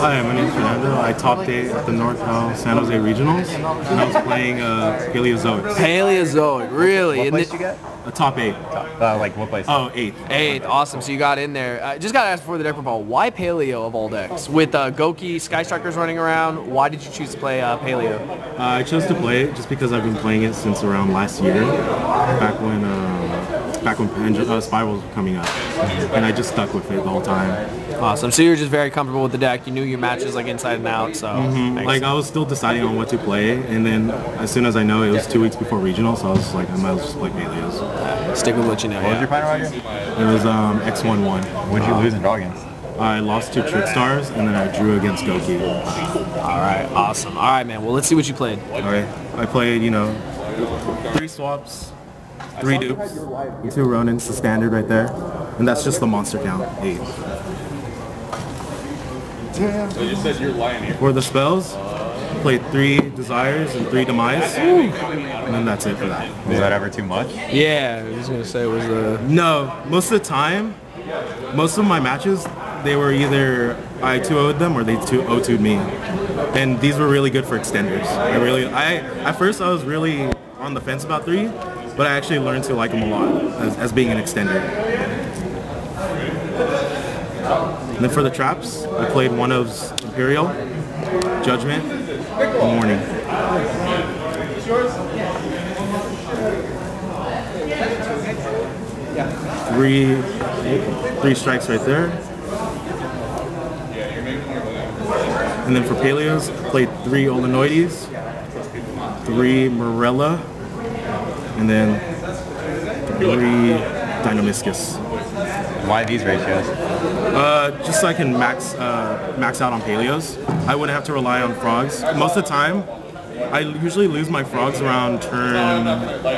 Hi, my name is Fernando. I topped 8 at the North San Jose Regionals, and I was playing PALEOZOIC. PALEOZOIC, really? What place did you get? A top 8. Like what place? Oh, 8th. 8th, awesome. So you got in there. Just got to ask before the deck profile, why Paleo of all decks? With Goki, Sky Strikers running around, why did you choose to play Paleo? I chose to play it just because I've been playing it since around last year, back when Spiral was coming up, and I just stuck with it the whole time. Awesome. So you were just very comfortable with the deck. You knew your matches like inside and out. So like I was still deciding on what to play, and then as soon as I know it was 2 weeks before regional, so I was like, I might as well just play Paleos. Stick with what you know. What was your final Roger? It was X11. What did you lose and draw against? I lost to Trick Stars, and then I drew against Goki. All right, awesome. All right, man. Well, let's see what you played. All right, I played, 3 swaps, 3 dupes, 2 Ronins, the standard right there, and that's just the monster count, 8. So you said you're lying here. For the spells, played 3 Desires and 3 Demise, and then that's it for that. Was that ever too much? Yeah, I was gonna say it was No, most of the time, most of my matches, they were either I 2-0'd them or they 2-0'd me, and these were really good for extenders. At first I was really on the fence about 3, but I actually learned to like them a lot as being an extender. And then for the traps, I played one of Imperial, Judgment, and Warning. Three strikes right there. And then for Paleos, I played 3 Olenoides, 3 Morella, and then 3 Deinonychus. Why these ratios? Just so I can max out on Paleos. I wouldn't have to rely on frogs. Most of the time, I usually lose my frogs around turn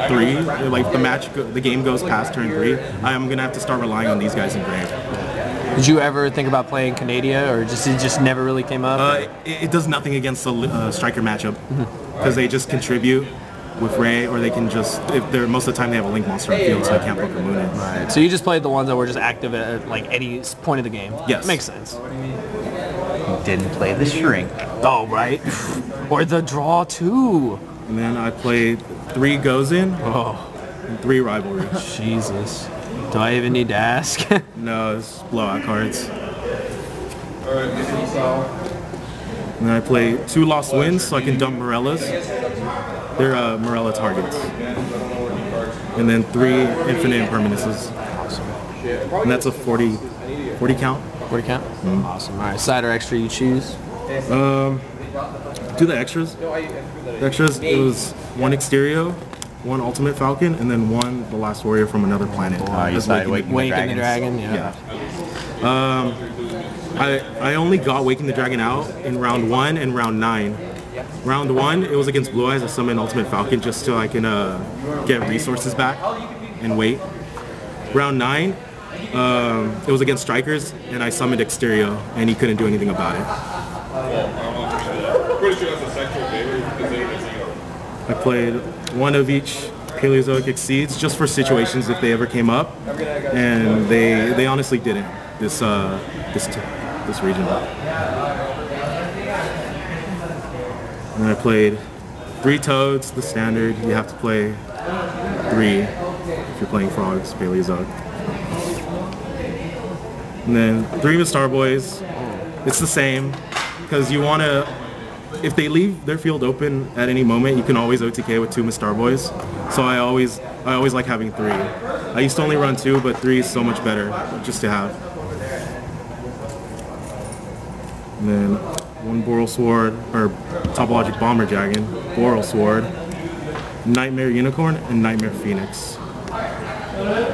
3. Like the game goes past turn 3. I'm gonna have to start relying on these guys in grave. Did you ever think about playing Canada, or it just never really came up? It does nothing against the striker matchup because they just contribute with Ray, or they can just, if they're most of the time they have a link monster on the field, so I can't book a moon in. Right. So you just played the ones that were just active at like any point of the game. Yes. Makes sense. Didn't play the shrink. Oh, right. Or the draw too. And then I played 3 goes in, and 3 rivalry. Jesus. Do I even need to ask? No, it's blowout cards. And then I play 2 lost wins, so I can dump Morellas. They're Morella targets. And then 3 infinite impermanences. Awesome. And that's a 40 count. 40 count? Awesome. All right, side or extra you choose? Do the extras. The extras, it was 1 Exterio, 1 Ultimate Falcon, and then 1 The Last Warrior from Another Planet. You decided Waking the Dragon, yeah. I only got Waking the Dragon out in round 1 and round 9. Round 1, it was against Blue Eyes. I summoned Ultimate Falcon just so I can get resources back and wait. Round 9, it was against Strikers, and I summoned Exterio, and he couldn't do anything about it. I played 1 of each Paleozoic Exceeds just for situations if they ever came up, and they honestly didn't this region. And I played 3 Toads, the standard. You have to play 3 if you're playing Frogs, Paleozoic. And then 3 Mistar Boys. It's the same, because you want to, if they leave their field open at any moment, you can always OTK with 2 Mistar Boys. So I always like having 3. I used to only run 2, but 3 is so much better just to have. And then 1 Boral Sword, or Topologic Bomber Dragon, Boral Sword, Nightmare Unicorn, and Nightmare Phoenix.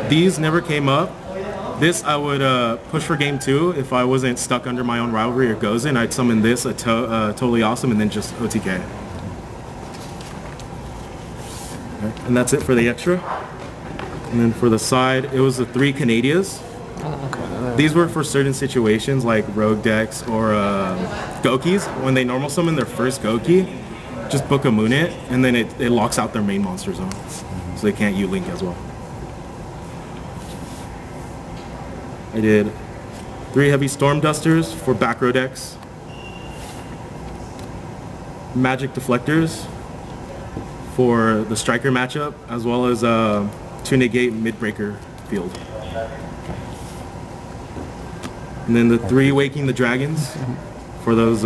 These never came up. This I would push for game 2 if I wasn't stuck under my own rivalry or goes in. I'd summon this, totally awesome, and then just OTK. Okay. And that's it for the extra. And then for the side, it was the 3 Canadias. These were for certain situations like rogue decks or Gokis. When they normal summon their first Goki, just book a Moon It, and then it locks out their main monster zone. So they can't U-Link as well. I did 3 heavy Storm Dusters for back row decks, magic deflectors for the striker matchup, as well as 2 negate mid-breaker field. And then the 3 waking the dragons for those.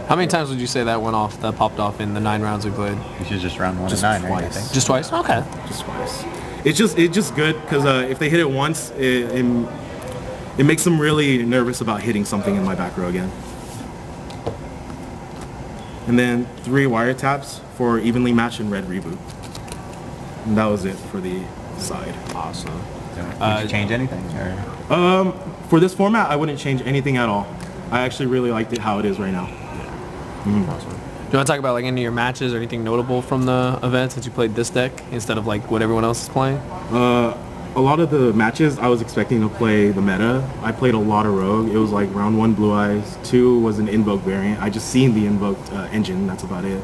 How many times would you say that went off, that popped off in the 9 rounds we played? Which is just round 1 Just and 9, right? I twice. think. Just twice? Okay. Just twice. It's just good because if they hit it once, it makes them really nervous about hitting something in my back row again. And then 3 wiretaps for evenly matched and red reboot. And that was it for the side. Awesome. Would you change anything? Or? For this format, I wouldn't change anything at all. I actually really liked it how it is right now. Awesome. Do you want to talk about like any of your matches or anything notable from the event since you played this deck instead of like what everyone else is playing? A lot of the matches I was expecting to play the meta. I played a lot of Rogue. It was like round 1 Blue Eyes, 2 was an Invoke variant. I just seen the Invoked engine, that's about it.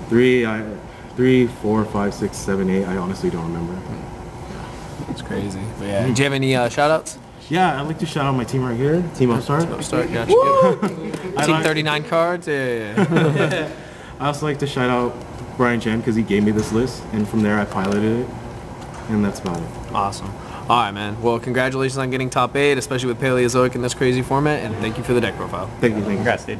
3, 4, 5, 6, 7, 8, I honestly don't remember. It's crazy. But yeah. Do you have any shout outs? Yeah, I'd like to shout out my team right here, Team Upstart. Start, got you. Team 39 cards? Yeah. I also like to shout out Brian Chen because he gave me this list, and from there I piloted it, and that's about it. Awesome. All right, man. Well, congratulations on getting top 8, especially with Paleozoic in this crazy format, and thank you for the deck profile. Thank you. Congrats, dude.